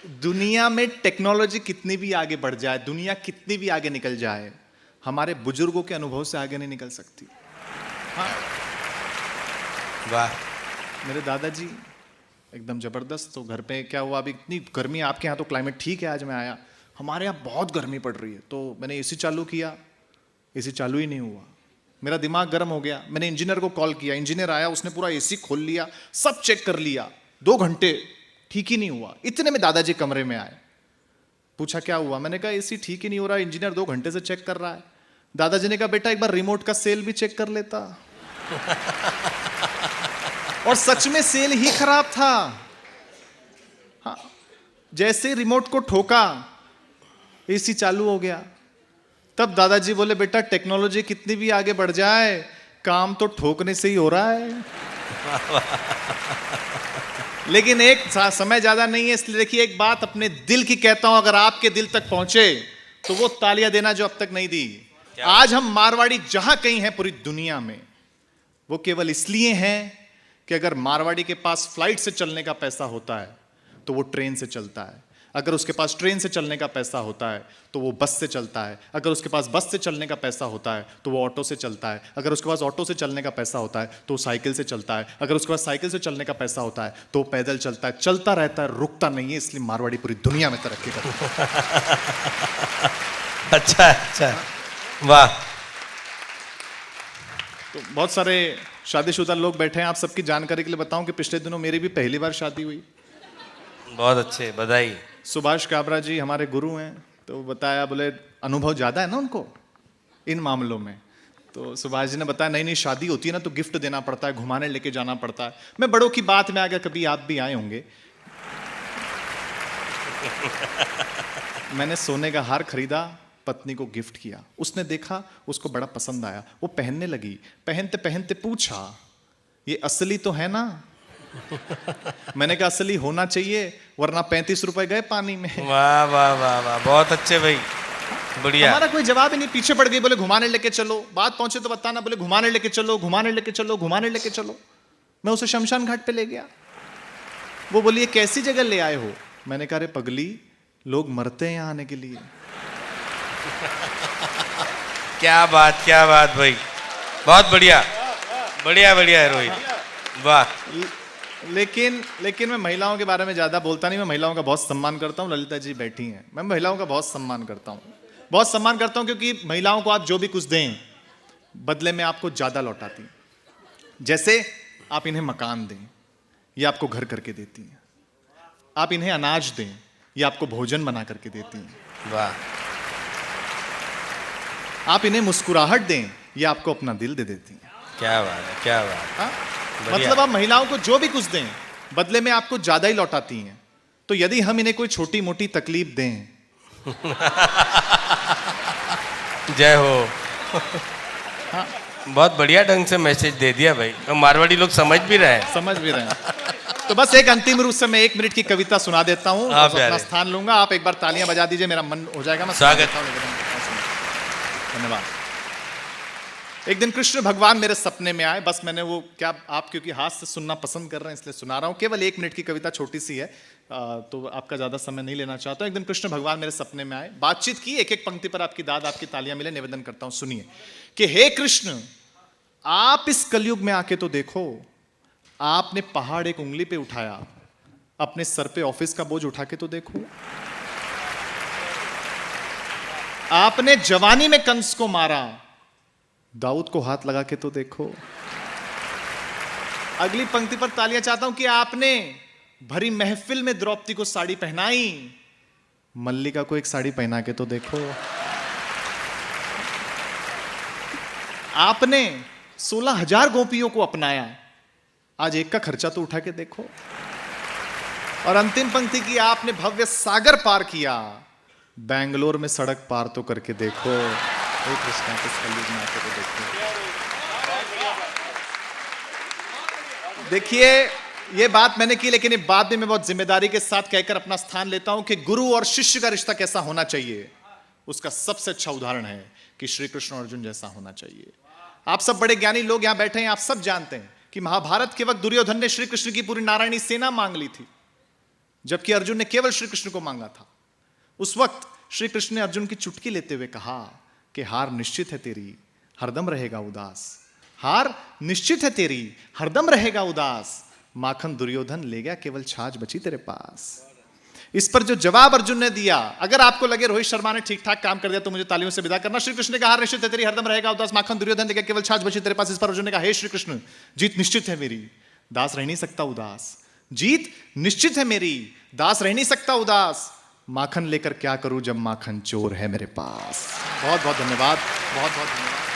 दुनिया में टेक्नोलॉजी कितनी भी आगे बढ़ जाए, दुनिया कितनी भी आगे निकल जाए, हमारे बुजुर्गों के अनुभव से आगे नहीं निकल सकती। हाँ, वाह, मेरे दादाजी एकदम जबरदस्त। तो घर पे क्या हुआ, अभी इतनी गर्मी, आपके यहाँ तो क्लाइमेट ठीक है, आज मैं आया, हमारे यहाँ बहुत गर्मी पड़ रही है, तो मैंने एसी चालू किया, एसी चालू ही नहीं हुआ। मेरा दिमाग गर्म हो गया, मैंने इंजीनियर को कॉल किया, इंजीनियर आया, उसने पूरा एसी खोल लिया, सब चेक कर लिया, 2 घंटे ठीक ही नहीं हुआ। इतने में दादाजी कमरे में आए, पूछा क्या हुआ, मैंने कहा एसी ठीक ही नहीं हो रहा, इंजीनियर 2 घंटे से चेक कर रहा है। दादाजी ने कहा बेटा एक बार रिमोट का सेल भी चेक कर लेता। और सच में सेल ही खराब था। हाँ, जैसे रिमोट को ठोका एसी चालू हो गया। तब दादाजी बोले बेटा टेक्नोलॉजी कितनी भी आगे बढ़ जाए, काम तो ठोकने से ही हो रहा है। लेकिन एक समय ज्यादा नहीं है, इसलिए देखिए एक बात अपने दिल की कहता हूं, अगर आपके दिल तक पहुंचे तो वो तालियां देना जो अब तक नहीं दी। आज हम मारवाड़ी जहां कहीं हैं पूरी दुनिया में, वो केवल इसलिए हैं कि अगर मारवाड़ी के पास फ्लाइट से चलने का पैसा होता है तो वो ट्रेन से चलता है, अगर उसके पास ट्रेन से चलने का पैसा होता है तो वो बस से चलता है, अगर उसके पास बस से चलने का पैसा होता है तो वो ऑटो से चलता है, अगर उसके पास ऑटो से चलने का पैसा होता है तो वो साइकिल से चलता है, अगर उसके पास साइकिल से चलने का पैसा होता है तो वो पैदल चलता है। चलता रहता है, रुकता नहीं है, इसलिए मारवाड़ी पूरी दुनिया में तरक्की करता है। अच्छा अच्छा, वाह। तो बहुत सारे शादीशुदा लोग बैठे हैं, आप सबकी जानकारी के लिए बताऊं कि पिछले दिनों मेरी भी पहली बार शादी हुई। बहुत अच्छे, बधाई। सुभाष काबरा जी हमारे गुरु हैं, तो बताया, बोले अनुभव ज़्यादा है ना उनको इन मामलों में। तो सुभाष जी ने बताया नहीं नहीं, शादी होती है ना तो गिफ्ट देना पड़ता है, घुमाने लेके जाना पड़ता है। मैं बड़ों की बात में आ गया, कभी आप भी आए होंगे। मैंने सोने का हार खरीदा, पत्नी को गिफ्ट किया, उसने देखा, उसको बड़ा पसंद आया, वो पहनने लगी। पहनते पहनते पूछा ये असली तो है ना? मैंने कहा असली होना चाहिए, वरना 35 रुपए गए पानी में। वाह वाह वाह वाह, बहुत अच्छे भाई, बढ़िया। हमारा कोई जवाब ही नहीं, पीछे पड़ गई, बोले घुमाने लेके चलो, बात पहुंचे तो बताना, बोले घुमाने लेके चलो, घुमाने लेके चलो, घुमाने लेके चलो। मैं उसे शमशान घाट पे ले गया। वो बोली ये कैसी जगह ले आए हो? मैंने कहा रे पगली, लोग मरते हैं यहाँ आने के लिए। क्या बात भाई, बहुत बढ़िया, बढ़िया बढ़िया है रोहित, वाह। लेकिन मैं महिलाओं के बारे में ज्यादा बोलता नहीं, मैं महिलाओं का बहुत सम्मान करता हूँ। ललिता जी बैठी हैं, मैं महिलाओं का बहुत सम्मान करता हूँ, बहुत सम्मान करता हूँ, क्योंकि महिलाओं को आप जो भी कुछ दें बदले में आपको ज्यादा लौटाती हैं। जैसे आप इन्हें मकान दें, ये आपको घर करके देती हैं। आप इन्हें अनाज दें, ये आपको भोजन बना करके देती हैं। वाह। आप इन्हें मुस्कुराहट दें, ये आपको अपना दिल दे देती हैं। क्या बात है, क्या बात। हाँ? मतलब आप महिलाओं को जो भी कुछ दें बदले में आपको ज्यादा ही लौटाती हैं। तो यदि हम इन्हें कोई छोटी मोटी तकलीफ दें जय हो। हाँ, बहुत बढ़िया ढंग से मैसेज दे दिया भाई, तो मारवाड़ी लोग समझ भी रहे हैं। तो बस एक अंतिम रूप से मैं 1 मिनट की कविता सुना देता हूँ, अपना स्थान लूंगा। आप एक बार तालियां बजा दीजिए, मेरा मन हो जाएगा। मैं स्वागत। धन्यवाद। एक दिन कृष्ण भगवान मेरे सपने में आए, बस मैंने वो क्या, आप क्योंकि हाथ से सुनना पसंद कर रहे हैं इसलिए सुना रहा हूँ। केवल 1 मिनट की कविता, छोटी सी है, तो आपका ज्यादा समय नहीं लेना चाहता हूँ। एक दिन कृष्ण भगवान मेरे सपने में आए, बातचीत की, एक एक पंक्ति पर आपकी दाद, आपकी तालियां मिले, निवेदन करता हूँ, सुनिए कि हे कृष्ण, आप इस कलयुग में आके तो देखो, आपने पहाड़ एक उंगली पे उठाया, अपने सर पे ऑफिस का बोझ उठा के तो देखो, आपने जवानी में कंस को मारा, दाऊद को हाथ लगा के तो देखो। अगली पंक्ति पर तालियां चाहता हूं कि आपने भरी महफिल में द्रौपदी को साड़ी पहनाई, मल्लिका को एक साड़ी पहना के तो देखो। आपने 16,000 गोपियों को अपनाया, आज एक का खर्चा तो उठा के देखो। और अंतिम पंक्ति की, आपने भव्य सागर पार किया, बेंगलोर में सड़क पार तो करके देखो। कृष्णा किस कलयुग में आके तो देखिए, ये बात मैंने की, लेकिन ये बाद में मैं बहुत जिम्मेदारी के साथ कहकर अपना स्थान लेता हूं कि गुरु और शिष्य का रिश्ता कैसा होना चाहिए, उसका सबसे अच्छा उदाहरण है कि श्री कृष्ण और अर्जुन जैसा होना चाहिए। आप सब बड़े ज्ञानी लोग यहां बैठे हैं, आप सब जानते हैं कि महाभारत के वक्त दुर्योधन ने श्री कृष्ण की पूरी नारायणी सेना मांग ली थी। जबकि अर्जुन ने केवल श्री कृष्ण को मांगा था। उस वक्त श्री कृष्ण ने अर्जुन की चुटकी लेते हुए कहा कि हार निश्चित है तेरी, हरदम रहेगा उदास। हार निश्चित है तेरी, हरदम रहेगा उदास। माखन दुर्योधन ले गया, केवल छाछ बची तेरे पास। इस पर जो जवाब अर्जुन ने दिया, अगर आपको लगे रोहित शर्मा ने ठीक ठाक काम कर दिया तो मुझे तालियों से विदा करना। श्री कृष्ण ने कहा हार निश्चित है तेरी, हरदम रहेगा उदास। माखन दुर्योधन ले गया, केवल छाछ बची तेरे पास। इस पर अर्जुन ने कहा हे श्री कृष्ण, जीत निश्चित है मेरी, दास रह नहीं सकता उदास। जीत निश्चित है मेरी, दास रह नहीं सकता उदास। माखन लेकर क्या करूं जब माखन चोर है मेरे पास। बहुत बहुत धन्यवाद, बहुत बहुत धन्यवाद।